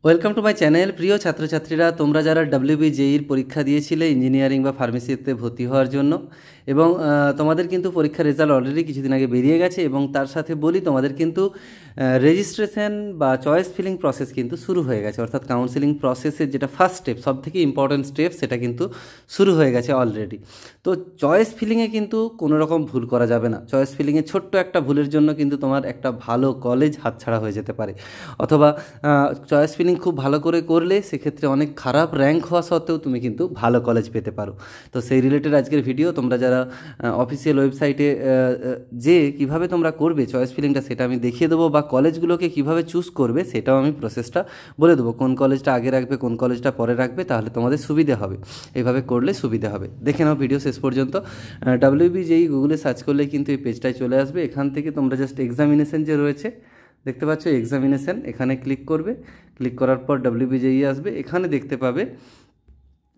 Welcome to my channel. প্রিয় ছাত্রছাত্রীরা, তোমরা যারা WBJER পরীক্ষা দিয়েছিলে ইঞ্জিনিয়ারিং বা ফার্মেসিতে ভর্তি হওয়ার জন্য, এবং তোমাদের কিন্তু পরীক্ষার রেজাল্ট অলরেডি কিছুদিন আগে বেরিয়ে গেছে, এবং তার সাথে বলি তোমাদের কিন্তু রেজিস্ট্রেশন বা চয়েস ফিলিং প্রসেস কিন্তু শুরু হয়ে গেছে। অর্থাৎ কাউন্সিলিং প্রসেসের যেটা ফার্স্ট স্টেপ, সব থেকে ইম্পর্ট্যান্ট স্টেপ, সেটা কিন্তু শুরু হয়ে গেছে অলরেডি। তো চয়েস ফিলিংয়ে কিন্তু কোনো রকম ভুল করা যাবে না। চয়েস ফিলিংয়ে ছোট্ট একটা ভুলের জন্য কিন্তু তোমার একটা ভালো কলেজ হাতছাড়া হয়ে যেতে পারে, অথবা চয়েস ফিলিং খুব ভালো করে করলে সেক্ষেত্রে অনেক খারাপ র্যাঙ্ক হওয়া সত্ত্বেও তুমি কিন্তু ভালো কলেজ পেতে পারো। তো সেই রিলেটেড আজকের ভিডিও। তোমরা যারা অফিসিয়াল ওয়েবসাইটে যে কিভাবে তোমরা করবে চয়েস ফিলিংটা, সেটা আমি দেখিয়ে দেবো, বা কলেজগুলোকে কিভাবে চুজ করবে সেটাও আমি প্রসেসটা বলে দেবো। কোন কলেজটা আগে রাখবে, কোন কলেজটা পরে রাখবে, তাহলে তোমাদের সুবিধে হবে। এইভাবে করলে সুবিধে হবে। দেখে নাও ভিডিও শেষ পর্যন্ত। WBJEE গুগলে সার্চ করলে কিন্তু এই পেজটায় চলে আসবে। এখান থেকে তোমরা জাস্ট এক্সামিনেশন যে রয়েছে, দেখতে পাচ্ছ এক্সামিনেশন, এখানে ক্লিক করবে। ক্লিক করার পর WBJEE আসবে। এখানে দেখতে পাবে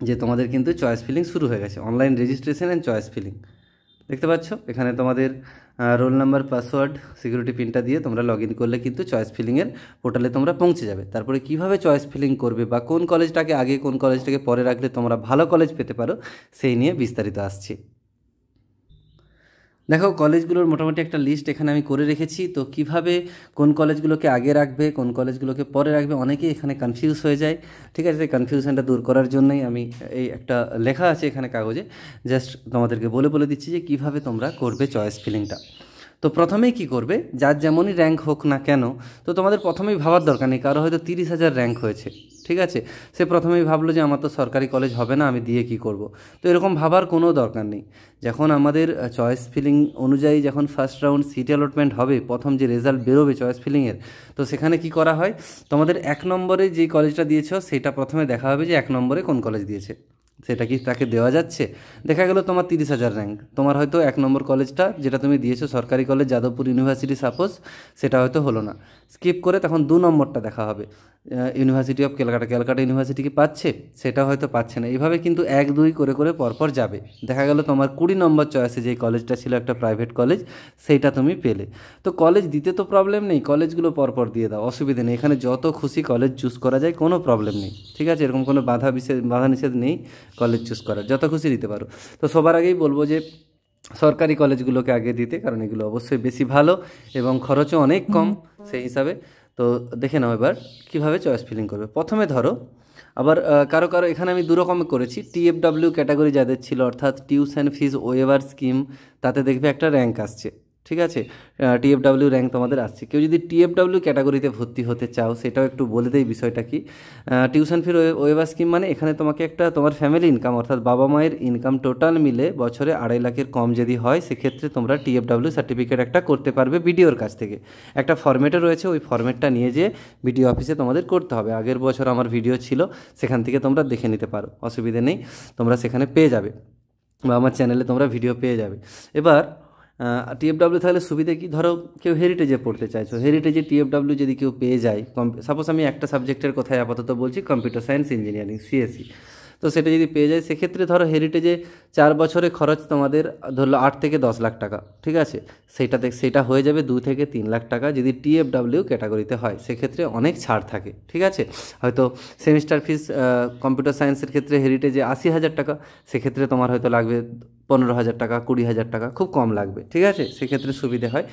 যে তোমাদের কিন্তু চয়েস ফিলিং শুরু হয়ে গেছে, online registration and choice filling. দেখতে পাচ্ছ এখানে তোমাদের রোল নাম্বার, পাসওয়ার্ড, সিকিউরিটি পিনটা দিয়ে তোমরা লগ ইন করলে কিন্তু চয়েস ফিলিংয়ের পোর্টালে তোমরা পৌঁছে যাবে। তারপরে কিভাবে চয়েস ফিলিং করবে বা কোন কলেজটাকে আগে কোন কলেজটাকে পরে রাখলে তোমরা ভালো কলেজ পেতে পারো, সেই নিয়ে বিস্তারিত আসছে। দেখো, কলেজগুলোর মোটামুটি একটা লিস্ট এখানে আমি করে রেখেছি। তো কিভাবে কোন কলেজগুলোকে আগে রাখবে, কোন কলেজগুলোকে পরে রাখবে, অনেকেই এখানে কনফিউজ হয়ে যায়। ঠিক আছে, সেই কনফিউশনটা দূর করার জন্যই আমি এই একটা লেখা আছে এখানে কাগজে, জাস্ট তোমাদেরকে বলে দিচ্ছি যে কিভাবে তোমরা করবে চয়েস ফিলিংটা। তো প্রথমেই কি করবে, যার যেমনই র্যাঙ্ক হোক না কেন, তো তোমাদের প্রথমেই ভাবার দরকার নেই। কারো হয়তো 30,000 র্যাঙ্ক হয়েছে, ঠিক আছে, সে প্রথমেই ভাবলো যে আমার তো সরকারি কলেজ হবে না, আমি দিয়ে কি করব। তো এরকম ভাবার কোনো দরকার নেই। যখন আমাদের চয়েস ফিলিং অনুযায়ী যখন ফার্স্ট রাউন্ড সিট অ্যালটমেন্ট হবে, প্রথম যে রেজাল্ট বেরোবে চয়েস ফিলিংয়ের, তো সেখানে কি করা হয়, তোমাদের 1 নম্বরে যে কলেজটা দিয়েছ সেটা প্রথমে দেখা হবে যে 1 নম্বরে কোন কলেজ দিয়েছে, সেটা কি তাকে দেওয়া যাচ্ছে। দেখা গেল তোমার 30,000 র্যাঙ্ক, তোমার হয়তো 1 নম্বর কলেজটা যেটা তুমি দিয়েছো সরকারি কলেজ যাদবপুর ইউনিভার্সিটি সাপোজ, সেটা হয়তো হলো না, স্কিপ করে তখন 2 নম্বরটা দেখা হবে, university of Calcutta. Calcutta university কি পাচ্ছে, সেটা হয়তো পাচ্ছে না। এইভাবে কিন্তু 1, 2 করে করে পরপর যাবে। দেখা গেল তোমার 20 নম্বর চয়েসে যেই কলেজটা ছিল একটা প্রাইভেট কলেজ, সেইটা তুমি পেলে। তো কলেজ দিতে তো প্রবলেম নেই, কলেজগুলো পরপর দিয়ে দাও, অসুবিধা নেই। এখানে যত খুশি কলেজ চুজ করা যায়, কোনো প্রবলেম নেই। ঠিক আছে, এরকম কোনো বাধা নিষেধ নেই কলেজ চুজ করার, যত খুশি দিতে পারো। তো সবার আগেই বলবো যে সরকারি কলেজগুলোকে আগে দিতে, কারণ এগুলো অবশ্যই বেশি ভালো এবং খরচও অনেক কম সেই হিসাবে। তো দেখে নাও এবার কীভাবে চয়েস ফিলিং করবে। প্রথমে ধরো, আবার কারো এখানে আমি 2 রকম করেছি। TFW ক্যাটাগরি যাদের ছিল, অর্থাৎ টিউশন ফিজ ওয়েভার স্কিম, তাতে দেখবে একটা র্যাঙ্ক আসছে। ঠিক আছে, TFW র্যাঙ্ক তোমাদের আসছে। কেউ যদি TFW ক্যাটাগরিতে ভর্তি হতে চাও, সেটাও একটু বলে দেই বিষয়টা কি। টিউশন ফি ওয়েভার স্কিম মানে এখানে তোমাকে একটা তোমার ফ্যামিলি ইনকাম, অর্থাৎ বাবা মায়ের ইনকাম টোটাল মিলে বছরে 2.5 লাখের কম যদি হয়, সেক্ষেত্রে তোমরা TFW সার্টিফিকেট একটা করতে পারবে বিডিওর কাছ থেকে। একটা ফর্মেটে রয়েছে, ওই ফর্মেটটা নিয়ে যেয়ে বিডিও অফিসে তোমাদের করতে হবে। আগের বছর আমার ভিডিও ছিল, সেখান থেকে তোমরা দেখে নিতে পারো, অসুবিধে নেই, তোমরা সেখানে পেয়ে যাবে, বা আমার চ্যানেলে তোমরা ভিডিও পেয়ে যাবে। এবার TFW থাকলে সুবিধা কি, ধরো কেউ হেরিটেজে পড়তে চাইছো, হেরিটেজে TFW যদি কেউ পেয়ে যায়, সাপোজ আমি একটা সাবজেক্টের কথাই আপাতত বলছি, কম্পিউটার সায়েন্স ইঞ্জিনিয়ারিং, CSE, তো সেটা যদি পেয়ে যায়, সেক্ষেত্রে ধরো হেরিটেজে 4 বছরে খরচ তোমাদের ধরলো 8 থেকে 10 লাখ টাকা। ঠিক আছে, সেটা হয়ে যাবে 2 থেকে 3 লাখ টাকা যদি TFW ক্যাটাগরিতে হয়, সেক্ষেত্রে অনেক ছাড় থাকে। ঠিক আছে, হয়তো সেমিস্টার ফিস কম্পিউটার সায়েন্সের ক্ষেত্রে হেরিটেজে 80,000 টাকা, সেক্ষেত্রে তোমার হয়তো লাগবে 15,000 টাকা, 20,000 টাকা, খুব কম লাগবে। ঠিক আছে, সেক্ষেত্রে সুবিধে হয়,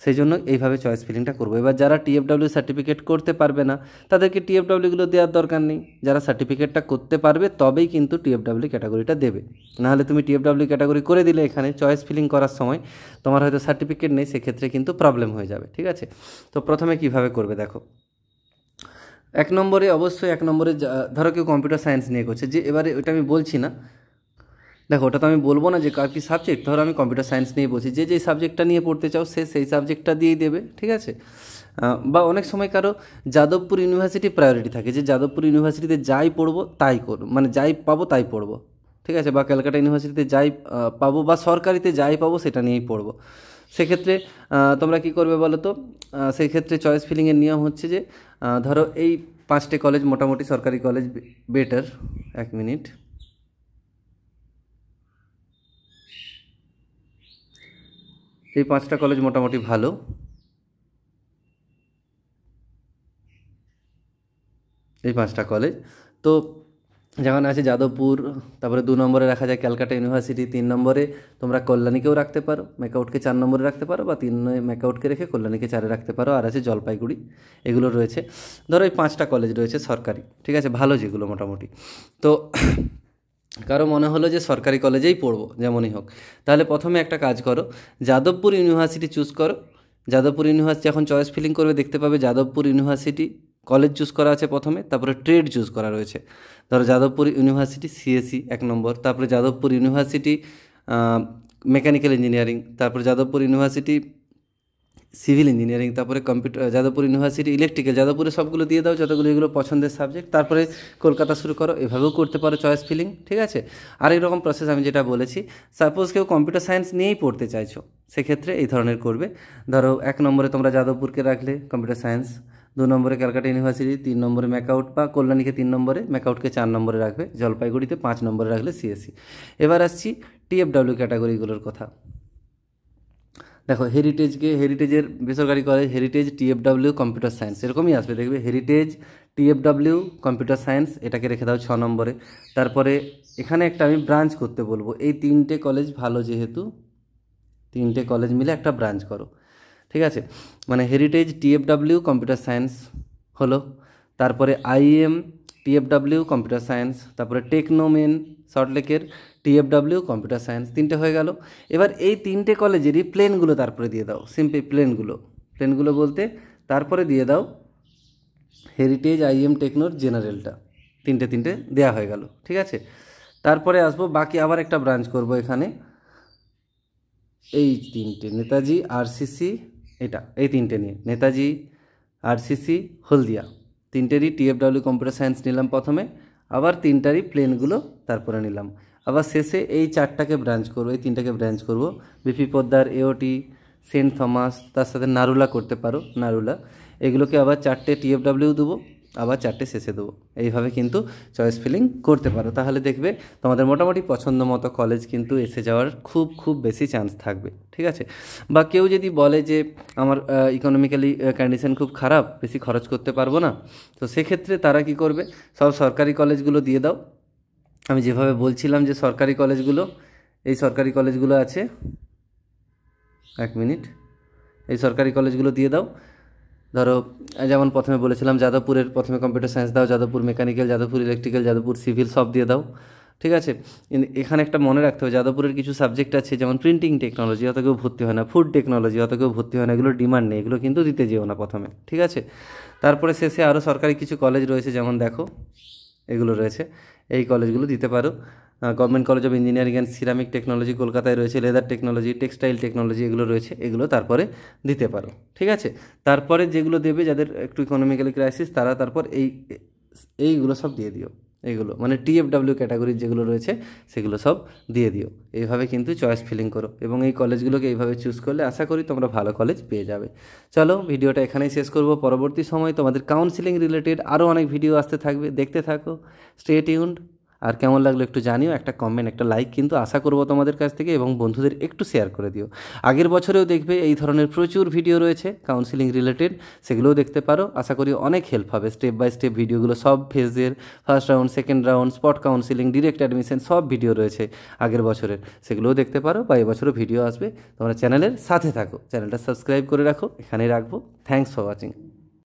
সেই জন্য এইভাবে চয়েস ফিলিংটা করবো। এবার যারা TFW সার্টিফিকেট করতে পারবে না, তাদেরকে TFWগুলো দেওয়ার দরকার নেই। যারা সার্টিফিকেটটা করতে পারবে তবেই কিন্তু TFW ক্যাটাগরিটা দেবে। নাহলে তুমি TFW ক্যাটাগরি করে দিলে এখানে চয়েস ফিলিং করার সময় তোমার হয়তো সার্টিফিকেট নেই, সেক্ষেত্রে কিন্তু প্রবলেম হয়ে যাবে। ঠিক আছে, তো প্রথমে কিভাবে করবে দেখো। 1 নম্বরে অবশ্যই 1 নম্বরে ধরো কেউ কম্পিউটার সায়েন্স নিয়ে করছে, যে এবারে ওটা আমি বলছি না, দেখো ওটা তো আমি বলবো না যে কার কী সাবজেক্ট। ধরো আমি কম্পিউটার সায়েন্স নিয়ে বলছি, যে যেই সাবজেক্টটা নিয়ে পড়তে চাও সে সেই সাবজেক্টটা দিয়েই দেবে। ঠিক আছে, বা অনেক সময় কারো যাদবপুর ইউনিভার্সিটি প্রায়োরিটি থাকে, যে যাদবপুর ইউনিভার্সিটিতে যাই পড়বো তাই করব, মানে যাই পাবো তাই পড়বো। ঠিক আছে, বা ক্যালকাটা ইউনিভার্সিটিতে যাই পাবো, বা সরকারিতে যাই পাবো সেটা নিয়েই পড়বো। সেক্ষেত্রে তোমরা কী করবে বলো তো, সেই ক্ষেত্রে চয়েস ফিলিংয়ের নিয়ম হচ্ছে যে ধরো এই 5টে কলেজ মোটামুটি সরকারি কলেজ বেটার। 1 মিনিট, এই 5টা কলেজ মোটামুটি ভালো। এই 5টা কলেজ। তো যেমন আছে যাদবপুর, তারপরে 2 নম্বরে রাখা যায় ক্যালকাটা ইউনিভার্সিটি, 3 নম্বরে তোমরা কল্যাণীকেও রাখতে পারো, ম্যাকআউটকে 4 নম্বরে রাখতে পারো, বা 3 ম্যাকআউটকে রেখে কল্যাণীকে 4-এ রাখতে পারো। আর আছে জলপাইগুড়ি, এগুলো রয়েছে। ধরো এই 5টা কলেজ রয়েছে সরকারি, ঠিক আছে, ভালো যেগুলো মোটামুটি। তো কারো মনে হলো যে সরকারি কলেজেই পড়বো যেমনই হোক, তাহলে প্রথমে একটা কাজ করো, যাদবপুর ইউনিভার্সিটি চুজ করো। যাদবপুর ইউনিভার্সিটি এখন চয়েস ফিলিং করবে, দেখতে পাবে যাদবপুর ইউনিভার্সিটি কলেজ চুজ করা আছে প্রথমে, তারপরে ট্রেড চুজ করা রয়েছে। ধরো যাদবপুর ইউনিভার্সিটি সিএসসি 1 নম্বর, তারপরে যাদবপুর ইউনিভার্সিটি মেকানিক্যাল ইঞ্জিনিয়ারিং, তারপরে যাদবপুর ইউনিভার্সিটি সিভিল ইঞ্জিনিয়ারিং, তারপরে কম্পিউটার, যাদবপুর ইউনিভার্সিটি ইলেকট্রিক্যাল। যাদবপুরে সবগুলো দিয়ে দাও যতগুলো এগুলো পছন্দের সাবজেক্ট, তারপরে কলকাতা শুরু করো। এভাবেও করতে পারো চয়েস ফিলিং, ঠিক আছে। আরেক রকম প্রসেস আমি যেটা বলেছি, সাপোজ কেউ কম্পিউটার সায়েন্স নিয়েই পড়তে চাইছো, সেক্ষেত্রে এই ধরনের করবে। ধরো 1 নম্বরে তোমরা যাদবপুরকে রাখলে কম্পিউটার সায়েন্স, 2 নম্বরে ক্যালকাটা ইউনিভার্সিটি, 3 নম্বরে ম্যাকআউট বা কল্যাণীকে 3 নম্বরে, ম্যাকআউটকে 4 নম্বরে রাখবে, জলপাইগুড়িতে 5 নম্বরে রাখলে সিএসসি। এবার আসছি টিএফডব্লিউ ক্যাটাগরিগুলোর কথা। দেখো হেরিটেজের বেসরকারি কলেজ হেরিটেজ টিএফডব্লিউ কম্পিউটার সায়েন্স, এরকমই আসবে, দেখবে হেরিটেজ টিএফডব্লিউ কম্পিউটার সায়েন্স, এটাকে রেখে দাও 6 নম্বরে। তারপরে এখানে একটা আমি ব্রাঞ্চ করতে বলবো, এই 3টে কলেজ ভালো, যেহেতু 3টে কলেজ মিলে একটা ব্রাঞ্চ করো, ঠিক আছে। মানে হেরিটেজ টিএফডব্লিউ কম্পিউটার সায়েন্স হলো, তারপরে আইএম টিএফডব্লিউ কম্পিউটার সায়েন্স, তারপরে টেকনোমেন সল্টলেকের টিএফডব্লিউ কম্পিউটার সায়েন্স, 3টে হয়ে গেল। এবার এই 3টে কলেজেরই প্লেনগুলো তারপরে দিয়ে দাও, সিম্পলি প্লেনগুলো বলতে তারপরে দিয়ে দাও হেরিটেজ আইএম টেকনোর জেনারেলটা, 3টে দেওয়া হয়ে গেল, ঠিক আছে। তারপরে আসবো বাকি আবার একটা ব্রাঞ্চ করব এখানে, এই 3টে নেতাজি আরসিসি, এই 3টে নিয়ে নেতাজি আরসিসি হলদিয়া, 3টেরই টিএফডব্লিউ কম্পিউটার সায়েন্স নিলাম প্রথমে, আবার 3টারই প্লেনগুলো তারপরে নিলাম, আবার শেষে এই 4টাকে ব্রাঞ্চ করবো, এই 3টাকে ব্রাঞ্চ করব। BP Poddar, AOT, Saint Thomas, তার সাথে নারুলা করতে পারো, নারুলা, এগুলোকে আবার 4টে টিএফডব্লিউ দেবো, আবার 4টে শেষে দেবো। এইভাবে কিন্তু চয়েস ফিলিং করতে পারো, তাহলে দেখবে তোমাদের মোটামুটি পছন্দ মতো কলেজ কিন্তু এসে যাওয়ার খুব বেশি চান্স থাকবে, ঠিক আছে। বা কেউ যদি বলে যে আমার ইকোনমিক্যালি কন্ডিশন খুব খারাপ, বেশি খরচ করতে পারবো না, তো সেক্ষেত্রে তারা কি করবে, সব সরকারি কলেজগুলো দিয়ে দাও। আমি যেভাবে বলছিলাম যে সরকারি কলেজগুলো, এই সরকারি কলেজগুলো আছে, 1 মিনিট, এই সরকারি কলেজগুলো দিয়ে দাও। ধরো যেমন প্রথমে বলেছিলাম যাদবপুরের প্রথমে কম্পিউটার সায়েন্স দাও, Jadavpur mechanical, Jadavpur electrical, Jadavpur civil, সব দিয়ে দাও, ঠিক আছে। এখানে একটা মনে রাখতে হবে, যাদবপুরের কিছু সাবজেক্ট আছে যেমন প্রিন্টিং টেকনোলজি, অত কেউ ভর্তি হয় না, ফুড টেকনোলজি, অত কেউ ভর্তি হয় না, এগুলো ডিমান্ড নেই, এগুলো কিন্তু দিতে যেও না প্রথমে, ঠিক আছে। তারপরে শেষে আরও সরকারি কিছু কলেজ রয়েছে, যেমন দেখো এগুলো রয়েছে, এই কলেজগুলো দিতে পারো। Government college of engineering and ceramic technology কলকাতায় রয়েছে, লেদার টেকনোলজি, টেক্সটাইল টেকনোলজি, এগুলো রয়েছে, এগুলো তারপরে দিতে পারো, ঠিক আছে। তারপরে যেগুলো দেবে যাদের একটু ইকোনমিক্যালি ক্রাইসিস, তারা তারপর এইগুলো সব দিয়ে দিও, এইগুলো মানে টিএফডব্লিউ ক্যাটাগরির যেগুলো রয়েছে সেগুলো সব দিয়ে দিও। এইভাবে কিন্তু চয়েস ফিলিং করো, এবং এই কলেজগুলোকে এইভাবে চুজ করলে আশা করি তোমরা ভালো কলেজ পেয়ে যাবে। চলো ভিডিওটা এখানেই শেষ করব, পরবর্তী সময় তোমাদের কাউন্সিলিং রিলেটেড আরও অনেক ভিডিও আসতে থাকবে, দেখতে থাকো, স্টে টিউনড। আর কেমন লাগলো একটু জানিও, একটা কমেন্ট, একটা লাইক কিন্তু আশা করব তোমাদের কাছ থেকে, এবং বন্ধুদের একটু শেয়ার করে দিও। আগের বছরেও দেখবে এই ধরনের প্রচুর ভিডিও রয়েছে কাউন্সিলিং রিলেটেড, সেগুলোও দেখতে পারো, আশা করি অনেক হেল্প হবে। স্টেপ বাই স্টেপ ভিডিওগুলো সব ফেজের, first round, second round, spot counselling, direct admission, সব ভিডিও রয়েছে আগের বছরের, সেগুলোও দেখতে পারো, বা এবছরও ভিডিও আসবে। তোমরা চ্যানেলের সাথে থাকো, চ্যানেলটা সাবস্ক্রাইব করে রাখো, এখানেই রাখবো। Thanks for watching.